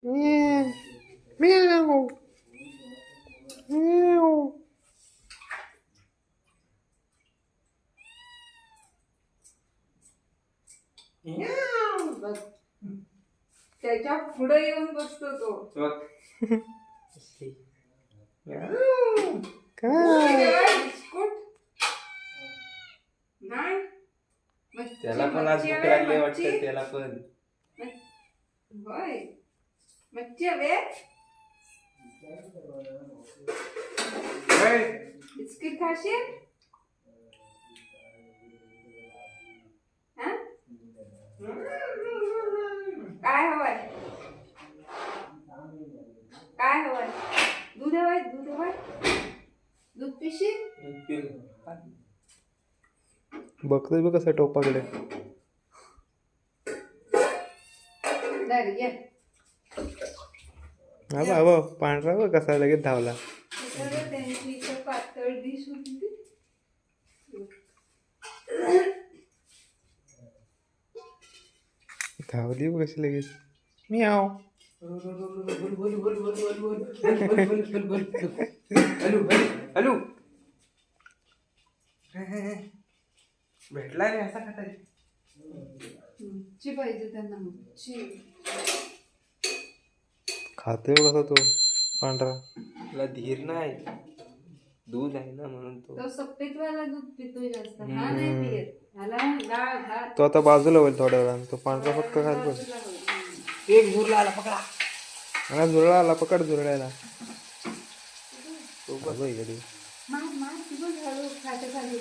Meow. Meow. Meow. बघ. त्याच्या पुढे येऊन बसतो तो. बिस्कुट नाही. त्याला पण आज भूक लागली वाटतं. त्याला पण होय मच्छी हवे. बिस्किट खाशील. हा? काय हवंय? काय हवंय? दूध हवंय. दूध हवंय. दूध पिशील. बघतोय बघ कसं टोपाकडे. दर ये. हा पांढरा बघ कसा लगेच धावला. त्यांची इथं पातळ डिश होती ती. धावली बघ कशी लगेच. म्याव. हॅलो भेटला रे असा खाता. मच्छी पाहिजे त्यांना. मच्छी खातोय बघ कसा तो पांढरा. तुला धीर नाही. दूध आहे ना म्हणून तो. तो सफेदवाला दूध पितोय जास्त. हा नाही पित. ह्याला डाळ भात. तो आता बाजूला होईल थोड्या वेळानं. तो पांढरा फक्त खात बघ. एक झुरला आला पकडा. मला झुरळा आला. पकड झुरळ्याला. तो बघ इकडे. मार मार तुझं झाडू खाते खाली.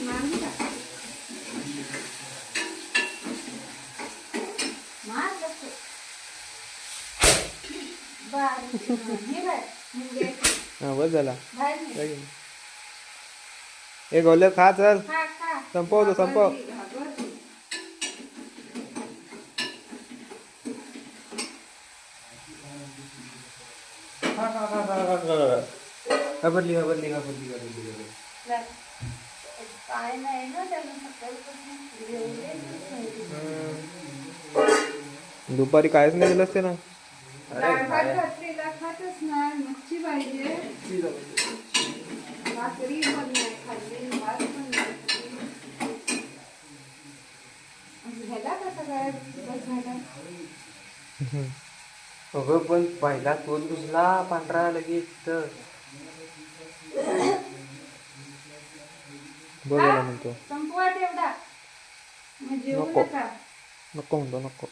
मार हा बस झाला. बाहेर एक गोल्या खा चल. खा खा. संपव तो संपव. घाबरली. काय नाही ना त्यांना सकाळपासून दुपारी काहीच नाही दिलं असते ना. खातच नाही. मच्छी पाहिजे. भाकरी पण नाही खाल्ली. भात पण नाही. ह्याला कसा काय झाला. अगं पण पहिला तोच घुसला पांढरा लगेच तर. बघ झाला म्हणतो. संपवा तेवढा. मग जेवू नको. नका. नको म्हणतो नको.